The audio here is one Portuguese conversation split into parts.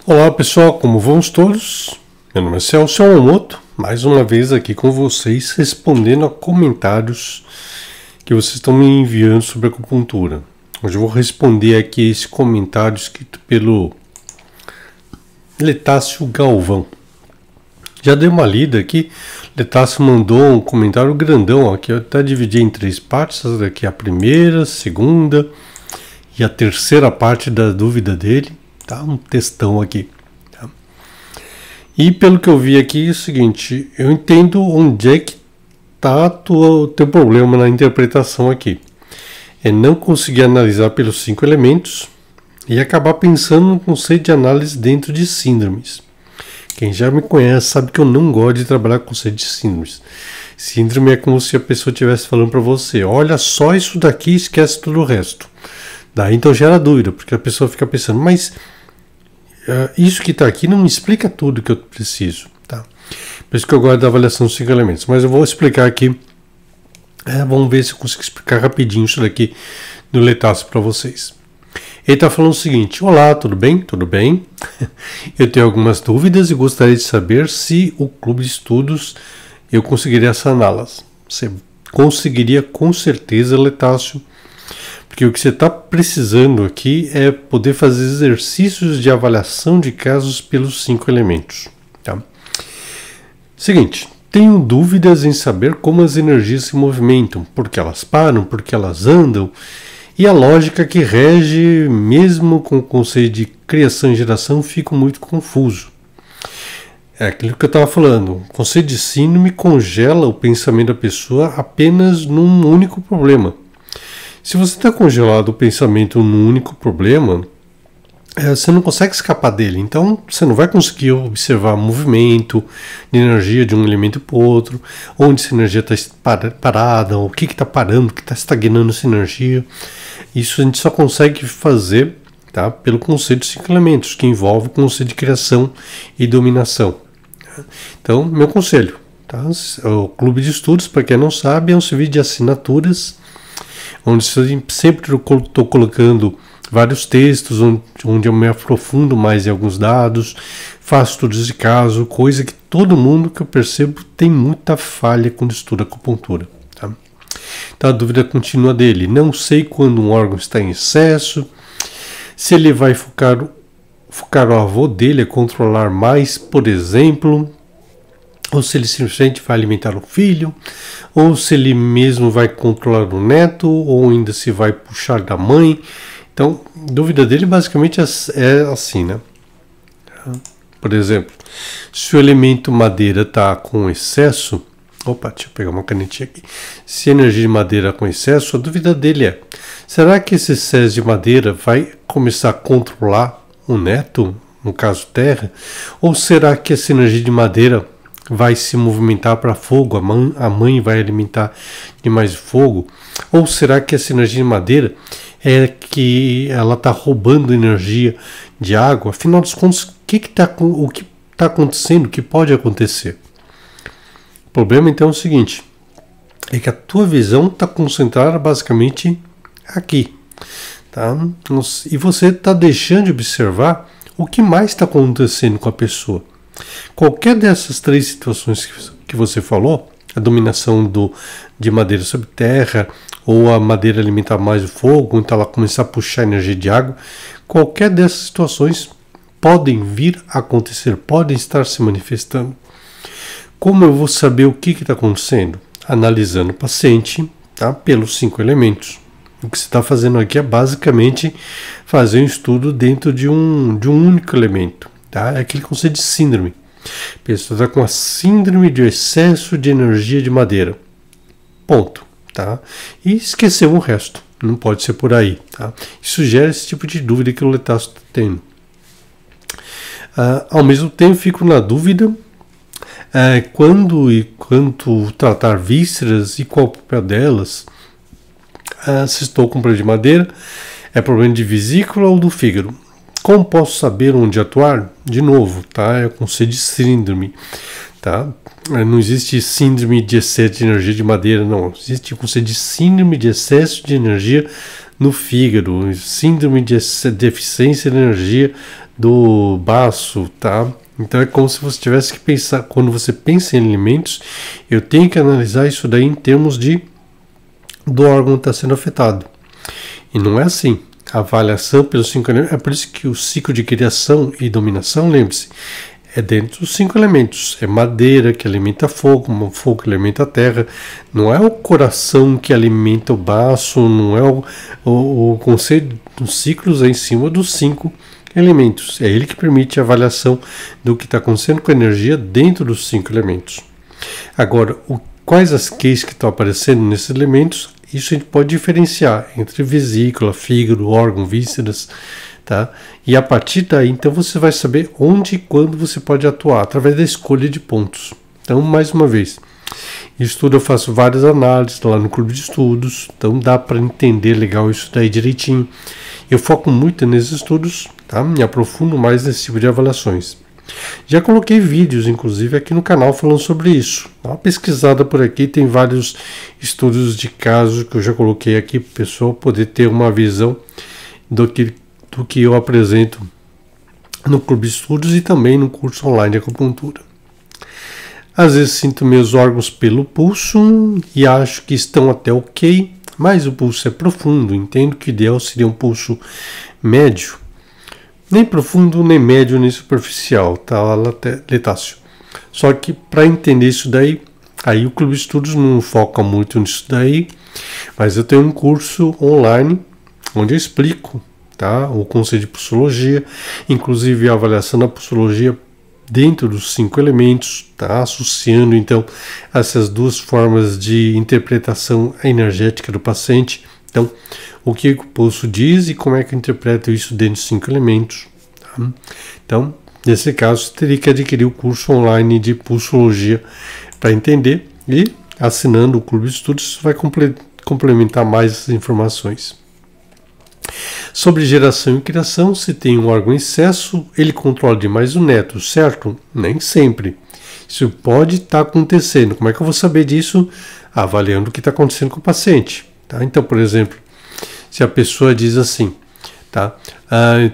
Olá pessoal, como vamos todos? Meu nome é Celso Yamamoto, mais uma vez aqui com vocês respondendo a comentários que vocês estão me enviando sobre acupuntura. Hoje eu vou responder aqui esse comentário escrito pelo Letácio Galvão. Já dei uma lida aqui, Letácio mandou um comentário grandão aqui, eu até dividi em 3 partes, essa daqui é a primeira, a segunda e a terceira parte da dúvida dele. Tá, um textão aqui. Tá? E pelo que eu vi aqui é o seguinte, eu entendo onde é que está o teu problema na interpretação aqui. É não conseguir analisar pelos 5 elementos e acabar pensando no conceito de análise dentro de síndromes. Quem já me conhece sabe que eu não gosto de trabalhar com conceito de síndromes. Síndrome é como se a pessoa estivesse falando para você, olha só isso daqui e esquece tudo o resto. Daí então gera dúvida, porque a pessoa fica pensando, mas isso que está aqui não me explica tudo que eu preciso. Tá? Por isso que eu gosto da avaliação dos 5 elementos. Mas eu vou explicar aqui, vamos ver se eu consigo explicar rapidinho isso daqui no Letácio para vocês. Ele está falando o seguinte, olá, tudo bem? Tudo bem? Eu tenho algumas dúvidas e gostaria de saber se o clube de estudos eu conseguiria saná-las. Você conseguiria com certeza, Letácio. Porque o que você está precisando aqui é poder fazer exercícios de avaliação de casos pelos 5 elementos. Tá? Seguinte, tenho dúvidas em saber como as energias se movimentam, porque elas param, porque elas andam, e a lógica que rege, mesmo com o conceito de criação e geração, fico muito confuso. É aquilo que eu estava falando, o conceito de síndrome congela o pensamento da pessoa apenas num único problema. Se você está congelado o pensamento num único problema, você não consegue escapar dele. Então, você não vai conseguir observar movimento de energia de um elemento para o outro, onde essa energia está parada, o que está parando, o que está estagnando essa energia. Isso a gente só consegue fazer, tá, pelo conceito de 5 elementos, que envolve o conceito de criação e dominação. Então, meu conselho, tá? O Clube de Estudos, para quem não sabe, é um serviço de assinaturas, onde sempre estou colocando vários textos, onde eu me aprofundo mais em alguns dados, faço estudos de caso, coisa que todo mundo que eu percebo tem muita falha quando estuda acupuntura. Tá? Então a dúvida continua dele, não sei quando um órgão está em excesso, se ele vai focar o avô dele a controlar mais, por exemplo, ou se ele simplesmente vai alimentar o filho, ou se ele mesmo vai controlar o neto, ou ainda se vai puxar da mãe. Então, a dúvida dele basicamente é assim, né? Por exemplo, se o elemento madeira está com excesso, deixa eu pegar uma canetinha aqui. Se a energia de madeira com excesso, a dúvida dele é, será que esse excesso de madeira vai começar a controlar o neto, no caso terra, ou será que essa energia de madeira vai se movimentar para fogo, a mãe vai alimentar de mais fogo? Ou será que essa energia de madeira é que ela está roubando energia de água? Afinal dos contos, o que está acontecendo, o que pode acontecer? O problema então é o seguinte, é que a tua visão está concentrada basicamente aqui. Tá? E você está deixando de observar o que mais está acontecendo com a pessoa. Qualquer dessas 3 situações que você falou, a dominação de madeira sobre terra, ou a madeira alimentar mais o fogo, então ela começar a puxar energia de água, qualquer dessas situações podem vir a acontecer, podem estar se manifestando. Como eu vou saber o que está acontecendo? Analisando o paciente, tá, pelos 5 elementos. O que você está fazendo aqui é basicamente fazer um estudo dentro de um único elemento. Tá? É aquele conceito de síndrome. A pessoa está com a síndrome de excesso de energia de madeira. Ponto. Tá? E esqueceu o resto. Não pode ser por aí. Tá? Isso gera esse tipo de dúvida que o Letácio está tendo. Ao mesmo tempo, fico na dúvida quando e quanto tratar vísceras e qual o papel delas. Se estou com problema de madeira, é problema de vesícula ou do fígado? Como posso saber onde atuar? De novo, tá? É o conceito de síndrome. Tá? Não existe síndrome de excesso de energia de madeira, não. Existe o conceito de síndrome de excesso de energia no fígado, síndrome de deficiência de energia do baço, tá? Então é como se você tivesse que pensar, quando você pensa em alimentos, eu tenho que analisar isso daí em termos do órgão que está sendo afetado. E não é assim. A avaliação pelos 5 elementos, é por isso que o ciclo de criação e dominação, lembre-se, é dentro dos 5 elementos. É madeira que alimenta fogo, fogo que alimenta a terra. Não é o coração que alimenta o baço, não é o conceito dos ciclos é em cima dos 5 elementos. É ele que permite a avaliação do que está acontecendo com a energia dentro dos 5 elementos. Agora, quais as cases que estão aparecendo nesses elementos, isso a gente pode diferenciar entre vesícula, fígado, órgão, vísceras, tá? E a partir daí, então, você vai saber onde e quando você pode atuar, através da escolha de pontos. Então, mais uma vez, isso tudo eu faço várias análises lá no clube de estudos, então dá para entender legal isso daí direitinho. Eu foco muito nesses estudos, tá? Me aprofundo mais nesse tipo de avaliações. Já coloquei vídeos, inclusive, aqui no canal falando sobre isso. Dá uma pesquisada por aqui, tem vários estudos de caso que eu já coloquei aqui para o pessoal poder ter uma visão do que eu apresento no Clube de Estudos e também no curso online de acupuntura. Às vezes sinto meus órgãos pelo pulso e acho que estão até ok, mas o pulso é profundo, entendo que o ideal seria um pulso médio. Nem profundo, nem médio, nem superficial, tá, Letácio? Só que para entender isso daí, aí o Clube de Estudos não foca muito nisso daí, mas eu tenho um curso online onde eu explico, tá, o conceito de pulsologia, inclusive a avaliação da pulsologia dentro dos 5 elementos, tá, associando então essas duas formas de interpretação energética do paciente. Então, o que o pulso diz e como é que eu interpreto isso dentro dos 5 elementos. Tá? Então, nesse caso, você teria que adquirir o curso online de pulsologia para entender e, assinando o Clube de Estudos, vai complementar mais essas informações. Sobre geração e criação, se tem um órgão em excesso, ele controla demais o neto, certo? Nem sempre. Isso pode estar acontecendo. Como é que eu vou saber disso? Avaliando o que está acontecendo com o paciente. Tá? Então, por exemplo, se a pessoa diz assim, tá?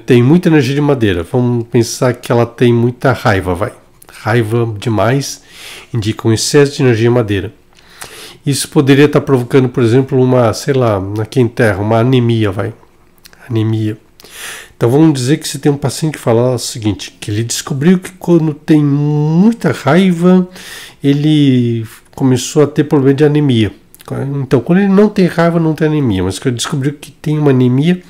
Tem muita energia de madeira, vamos pensar que ela tem muita raiva, raiva demais indica um excesso de energia de madeira. Isso poderia estar provocando, por exemplo, uma, sei lá, aqui em terra, uma anemia, anemia. Então vamos dizer que você tem um paciente que fala o seguinte, que ele descobriu que quando tem muita raiva, ele começou a ter problema de anemia. Então, quando ele não tem raiva, não tem anemia, mas que ele descobriu que tem uma anemia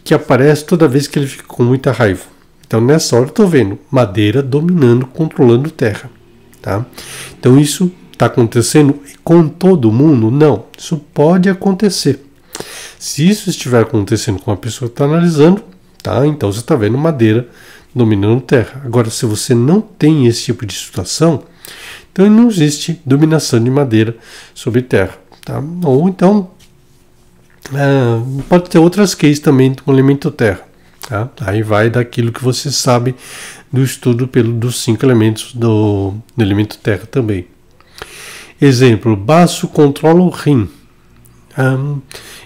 que aparece toda vez que ele fica com muita raiva. Então, nessa hora eu estou vendo madeira dominando, controlando terra. Tá? Então, isso está acontecendo com todo mundo? Não, isso pode acontecer. Se isso estiver acontecendo com a pessoa que está analisando, tá? Então você está vendo madeira dominando terra. Agora, se você não tem esse tipo de situação, então não existe dominação de madeira sobre terra. Tá? Ou então, pode ter outras cases também do elemento terra. Tá? Aí vai daquilo que você sabe do estudo dos 5 elementos do elemento terra também. Exemplo, baço controla o rim.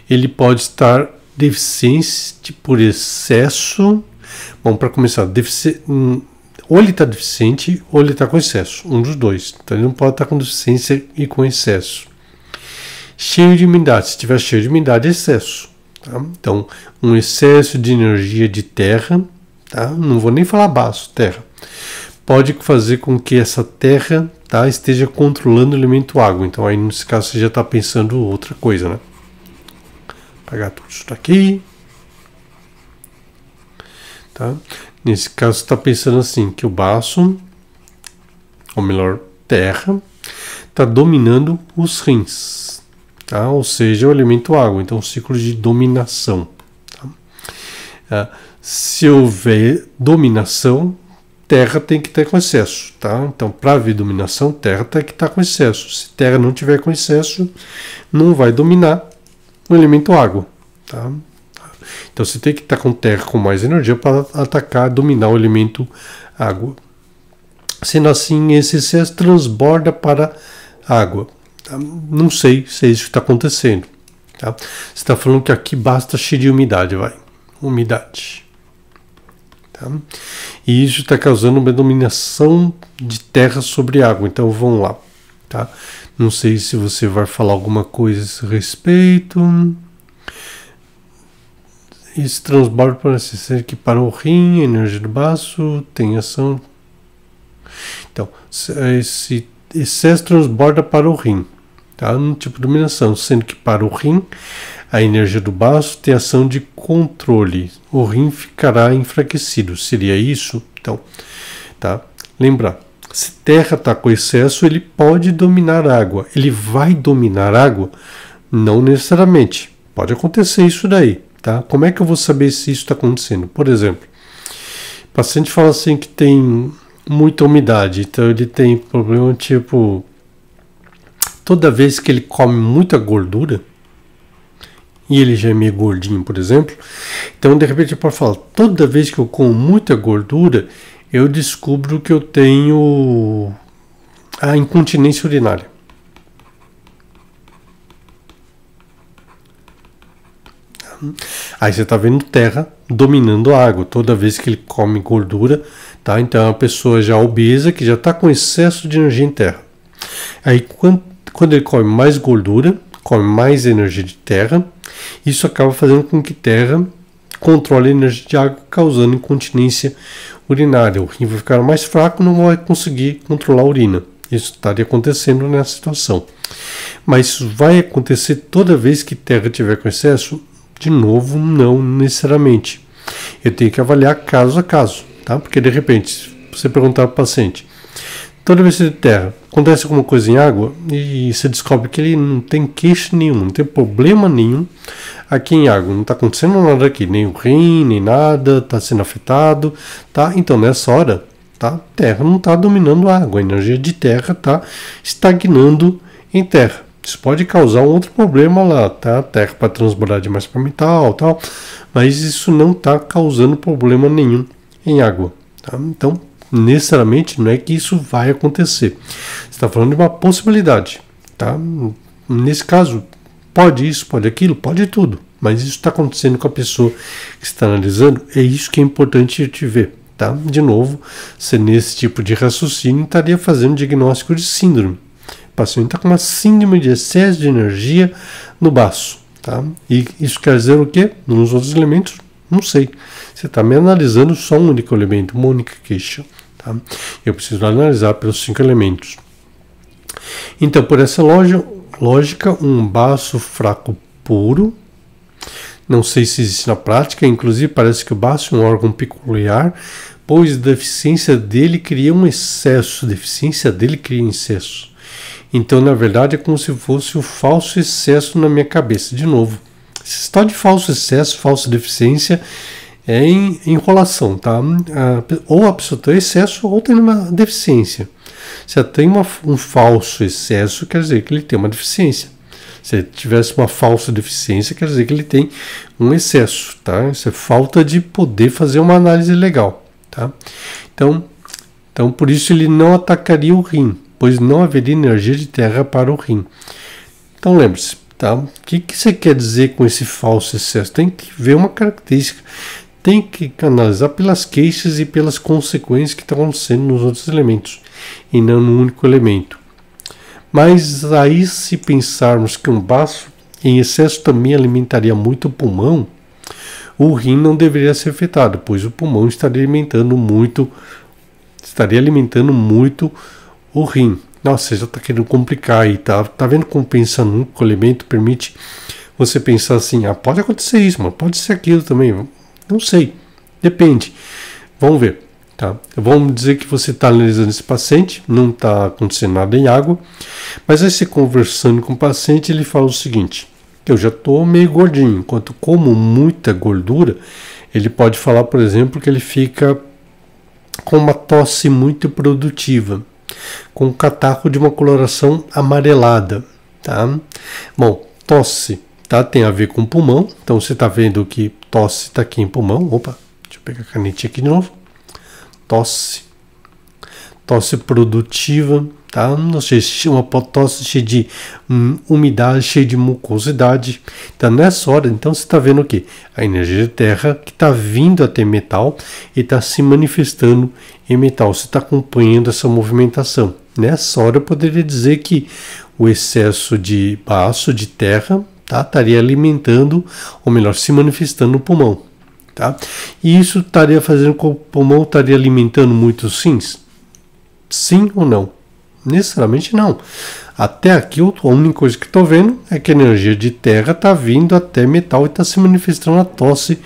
Ele pode estar deficiente por excesso. Bom, para começar, ou ele está deficiente ou ele está com excesso, um dos dois. Então ele não pode estar com deficiência e com excesso. Cheio de umidade, se estiver cheio de umidade, é excesso. Tá? Então, um excesso de energia de terra, tá? Não vou nem falar baço, terra, pode fazer com que essa terra, tá, esteja controlando o elemento água. Então aí nesse caso você já está pensando outra coisa, né? Apagar tudo isso daqui. Tá? Nesse caso você está pensando assim, que o baço, ou melhor, terra, está dominando os rins. Tá? Ou seja, o elemento água. Então, um ciclo de dominação. Tá? Se houver dominação, terra tem que estar com excesso. Tá? Então, para haver dominação, terra tem que estar com excesso. Se terra não tiver com excesso, não vai dominar o elemento água. Tá? Então, você tem que estar com terra com mais energia para atacar, dominar o elemento água. Sendo assim, esse excesso transborda para água. Não sei se é isso que está acontecendo. Tá? Você está falando que aqui basta cheio de umidade, vai. Umidade. Tá? E isso está causando uma dominação de terra sobre água. Então vamos lá. Tá? Não sei se você vai falar alguma coisa a esse respeito. Esse transbordo parece ser que para o rim, a energia do baço tem ação. Então, esse excesso transborda para o rim, tá? Um tipo de dominação, sendo que para o rim, a energia do baço tem ação de controle. O rim ficará enfraquecido. Seria isso? Então, tá? Lembrar, se terra está com excesso, ele pode dominar a água. Ele vai dominar a água? Não necessariamente. Pode acontecer isso daí. Tá? Como é que eu vou saber se isso está acontecendo? Por exemplo, o paciente fala assim que tem muita umidade, então ele tem problema tipo, toda vez que ele come muita gordura, e ele já é meio gordinho, por exemplo, então de repente ele pode falar, toda vez que eu como muita gordura, eu descubro que eu tenho a incontinência urinária. Aí você está vendo terra dominando a água toda vez que ele come gordura, tá? Então é uma pessoa já obesa que já está com excesso de energia em terra. Aí quando ele come mais gordura, come mais energia de terra, isso acaba fazendo com que terra controle a energia de água, causando incontinência urinária. O rim vai ficar mais fraco, não vai conseguir controlar a urina. Isso estaria acontecendo nessa situação. Mas isso vai acontecer toda vez que terra tiver com excesso? De novo, não necessariamente. Eu tenho que avaliar caso a caso, tá? Porque de repente, se você perguntar para o paciente, toda vez que você tem terra, acontece alguma coisa em água e você descobre que ele não tem queixa nenhum, não tem problema nenhum aqui em água, não está acontecendo nada aqui, nem o rim, nem nada, está sendo afetado, tá? Então nessa hora, tá? Terra não está dominando a água, a energia de terra está estagnando em terra. Isso pode causar um outro problema lá, tá? Terra para transbordar demais para metal, tal, mas isso não está causando problema nenhum em água, tá? Então, necessariamente não é que isso vai acontecer. Você está falando de uma possibilidade, tá? Nesse caso, pode isso, pode aquilo, pode tudo, mas isso está acontecendo com a pessoa que está analisando, é isso que é importante te ver, tá? De novo, se nesse tipo de raciocínio estaria fazendo diagnóstico de síndrome. O paciente está com uma síndrome de excesso de energia no baço, tá? E isso quer dizer o quê? Nos outros elementos, não sei. Você está me analisando só um único elemento, uma única queixa, tá? Eu preciso analisar pelos 5 elementos. Então, por essa lógica, um baço fraco puro, não sei se existe na prática, inclusive parece que o baço é um órgão peculiar, pois a deficiência dele cria um excesso, Então, na verdade, é como se fosse o falso excesso na minha cabeça. De novo, esse estado de falso excesso, falsa deficiência, é enrolação, tá? Ou a pessoa tem excesso ou tem uma deficiência. Se ela tem um falso excesso, quer dizer que ele tem uma deficiência. Se ele tivesse uma falsa deficiência, quer dizer que ele tem um excesso, tá? Isso é falta de poder fazer uma análise legal, tá? Então, por isso ele não atacaria o rim, pois não haveria energia de terra para o rim. Então lembre-se, tá? O que você quer dizer com esse falso excesso? Tem que ver uma característica, tem que analisar pelas queixas e pelas consequências que estão acontecendo nos outros elementos, e não no único elemento. Mas aí, se pensarmos que um baço em excesso também alimentaria muito o pulmão, o rim não deveria ser afetado, pois o pulmão estaria alimentando muito o rim. Nossa, você já está querendo complicar aí, tá? Tá vendo como pensar num único elemento permite você pensar assim, pode acontecer isso, mas pode ser aquilo também. Não sei, depende. Vamos ver, tá? Vamos dizer que você está analisando esse paciente, não está acontecendo nada em água, mas aí você conversando com o paciente, ele fala o seguinte, eu já estou meio gordinho, enquanto como muita gordura, ele pode falar, por exemplo, que ele fica com uma tosse muito produtiva, com um catarro de uma coloração amarelada, tá? Bom, tosse, tá? Tem a ver com pulmão, então você está vendo que tosse está aqui em pulmão. Opa, deixa eu pegar a canetinha aqui de novo. Tosse. tosse produtiva, tá? Ou seja, uma tosse cheia de umidade, cheia de mucosidade. Então, nessa hora, então, você está vendo o quê? A energia de terra que está vindo até metal e está se manifestando em metal. Você está acompanhando essa movimentação. Nessa hora, eu poderia dizer que o excesso de baço, de terra, tá? Estaria alimentando, ou melhor, se manifestando no pulmão. Tá? E isso estaria fazendo com que o pulmão estaria alimentando muitos rins? Sim ou não? Necessariamente não. Até aqui, a única coisa que estou vendo é que a energia de terra está vindo até metal e está se manifestando na tosse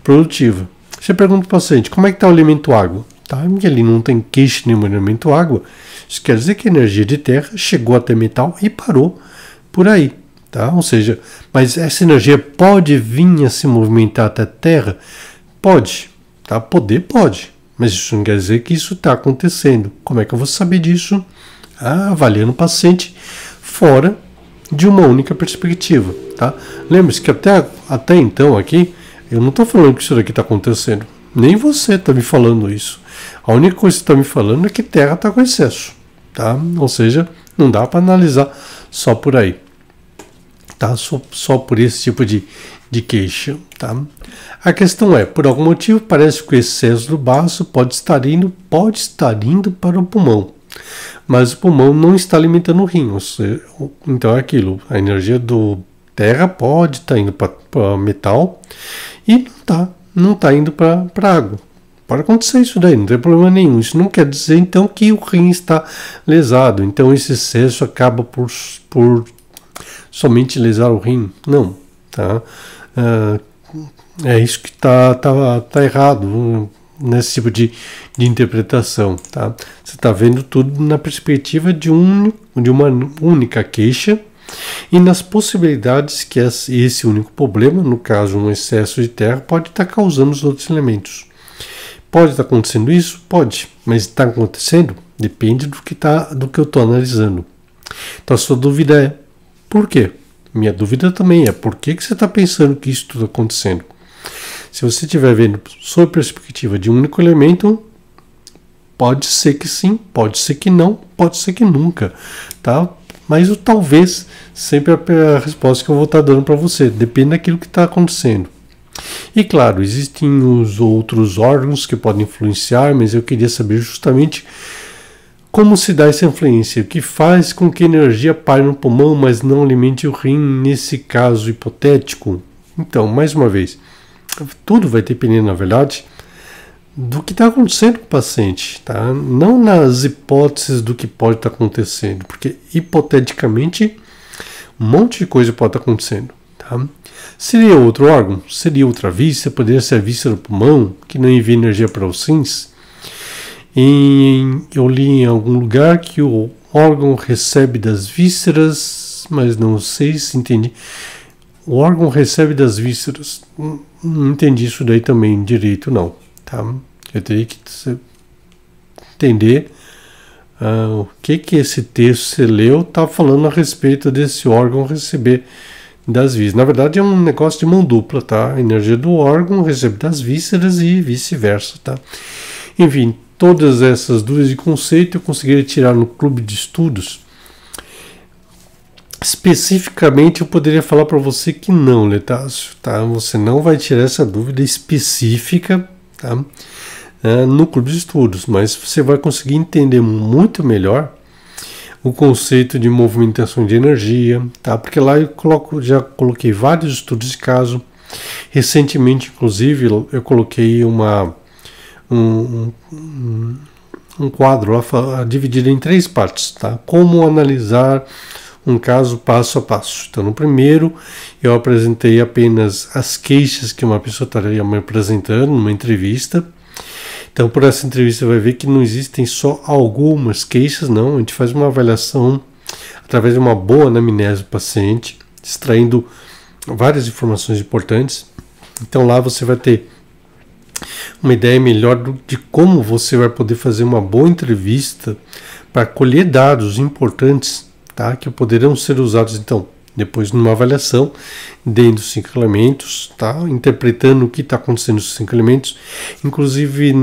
produtiva. Você pergunta para o paciente, como é que está o elemento água? Tá? Porque ele não tem queixa nenhum elemento água. Isso quer dizer que a energia de terra chegou até metal e parou por aí. Tá? Ou seja, mas essa energia pode vir a se movimentar até a terra? Pode. Tá? Poder pode. Mas isso não quer dizer que isso está acontecendo. Como é que eu vou saber disso? Avaliando o paciente fora de uma única perspectiva. Tá? Lembre-se que até então aqui, eu não estou falando que isso daqui está acontecendo. Nem você está me falando isso. A única coisa que você está me falando é que terra está com excesso. Tá? Ou seja, não dá para analisar só por aí. Tá? Só por esse tipo de queixa. Tá? A questão é, por algum motivo, parece que o excesso do baço pode estar indo para o pulmão. Mas o pulmão não está alimentando o rim. Então é aquilo, a energia do terra pode estar indo para metal e não está indo para água. Pode acontecer isso daí, não tem problema nenhum. Isso não quer dizer então que o rim está lesado. Então esse excesso acaba por somente lesar o rim. Não, tá? É isso que tá errado nesse tipo de interpretação, tá? Você está vendo tudo na perspectiva de uma única queixa e nas possibilidades que esse único problema, no caso um excesso de terra, pode estar causando os outros elementos. Pode estar acontecendo isso? Pode, mas está acontecendo? Depende do que eu estou analisando. Então a sua dúvida é, por quê? Minha dúvida também é, por que você está pensando que isso tudo está acontecendo? Se você estiver vendo sob a perspectiva de um único elemento, pode ser que sim, pode ser que não, pode ser que nunca, tá? Mas o talvez sempre é a resposta que eu vou estar dando para você, depende daquilo que está acontecendo. E claro, existem os outros órgãos que podem influenciar, mas eu queria saber justamente como se dá essa influência, o que faz com que a energia pare no pulmão, mas não alimente o rim nesse caso hipotético. Então, mais uma vez, tudo vai depender, na verdade, do que está acontecendo com o paciente, tá? Não nas hipóteses do que pode estar acontecendo, porque hipoteticamente um monte de coisa pode estar acontecendo, tá? Seria outro órgão? Seria outra víscera? Poderia ser a víscera do pulmão, que não envia energia para os rins? Eu li em algum lugar que o órgão recebe das vísceras, mas não sei se entendi. O órgão recebe das vísceras. Não entendi isso daí também direito, não. Tá? Eu teria que entender o que esse texto você leu está falando a respeito desse órgão receber das vísceras. Na verdade é um negócio de mão dupla, tá? A energia do órgão recebe das vísceras e vice-versa, tá? Enfim, todas essas dúvidas de conceito eu conseguiria tirar no clube de estudos. Especificamente eu poderia falar para você que não, Letácio, tá? Você não vai tirar essa dúvida específica, tá? No clube de estudos, mas você vai conseguir entender muito melhor o conceito de movimentação de energia, tá? Porque lá já coloquei vários estudos de caso. Recentemente, inclusive, eu coloquei um quadro lá dividido em 3 partes, tá? Como analisar um caso passo a passo. Então, no primeiro, eu apresentei apenas as queixas que uma pessoa estaria me apresentando numa entrevista. Então, por essa entrevista, você vai ver que não existem só algumas queixas, não. A gente faz uma avaliação através de uma boa anamnese do paciente, extraindo várias informações importantes. Então, lá você vai ter uma ideia melhor de como você vai poder fazer uma boa entrevista para colher dados importantes, tá? Que poderão ser usados, então, depois numa avaliação dentro dos 5 elementos, tá? Interpretando o que está acontecendo nos 5 elementos, inclusive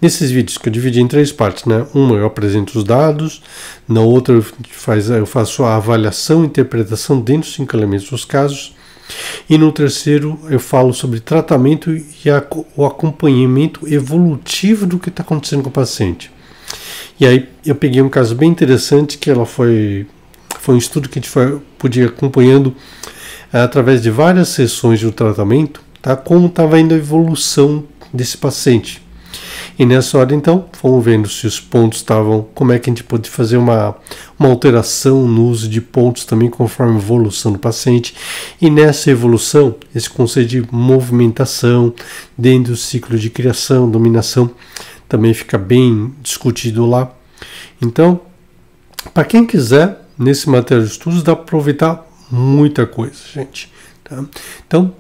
Nesses vídeos que eu dividi em 3 partes, né? Uma eu apresento os dados, na outra eu faço a avaliação e interpretação dentro dos 5 elementos dos casos, e no terceiro eu falo sobre tratamento e o acompanhamento evolutivo do que está acontecendo com o paciente. E aí eu peguei um caso bem interessante, que ela foi um estudo que a gente podia ir acompanhando através de várias sessões do tratamento, tá? Como estava indo a evolução desse paciente. E nessa hora, então, fomos vendo se os pontos estavam, como é que a gente pode fazer uma alteração no uso de pontos também conforme a evolução do paciente. E nessa evolução, esse conceito de movimentação dentro do ciclo de criação, dominação, também fica bem discutido lá. Então, para quem quiser, nesse material de estudos dá para aproveitar muita coisa, gente. Tá? Então,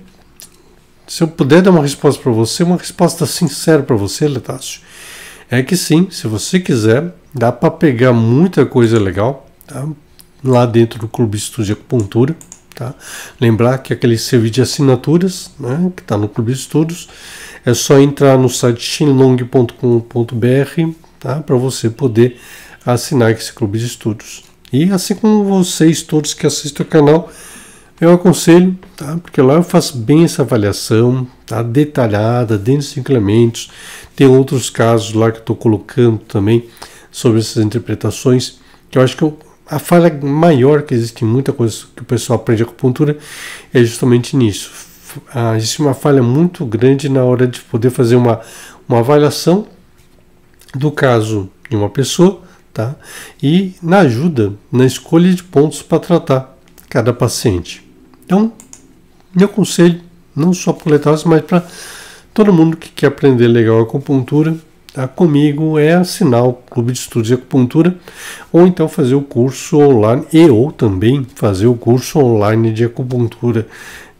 se eu puder dar uma resposta para você, uma resposta sincera para você, Letácio, é que sim, se você quiser, dá para pegar muita coisa legal, tá? Lá dentro do Clube de Estudos de Acupuntura. Tá? Lembrar que aquele serviço de assinaturas, né, que está no Clube de Estudos, é só entrar no site shinlong.com.br, tá? Para você poder assinar esse Clube de Estudos. E assim como vocês todos que assistem o canal, eu aconselho, tá? Porque lá eu faço bem essa avaliação, tá? Detalhada, dentro dos 5 elementos. Tem outros casos lá que eu estou colocando também sobre essas interpretações, que eu acho que a falha maior, que existe muita coisa que o pessoal aprende acupuntura, é justamente nisso. Existe uma falha muito grande na hora de poder fazer uma avaliação do caso de uma pessoa, tá? E na ajuda, na escolha de pontos para tratar cada paciente. Então, meu conselho, não só para o Letácio, mas para todo mundo que quer aprender legal a acupuntura, tá? Comigo é assinar o Clube de Estudos de Acupuntura, ou então fazer o curso online, ou também fazer o curso online de acupuntura,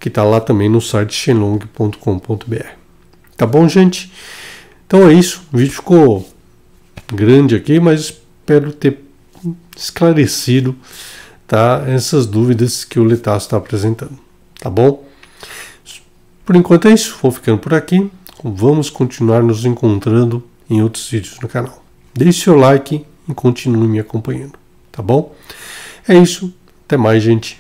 que está lá também no site shenlong.com.br. Tá bom, gente? Então é isso, o vídeo ficou grande aqui, mas espero ter esclarecido, tá, essas dúvidas que o Letácio está apresentando, tá bom? Por enquanto é isso, vou ficando por aqui, vamos continuar nos encontrando em outros vídeos no canal. Deixe seu like e continue me acompanhando, tá bom? É isso, até mais, gente.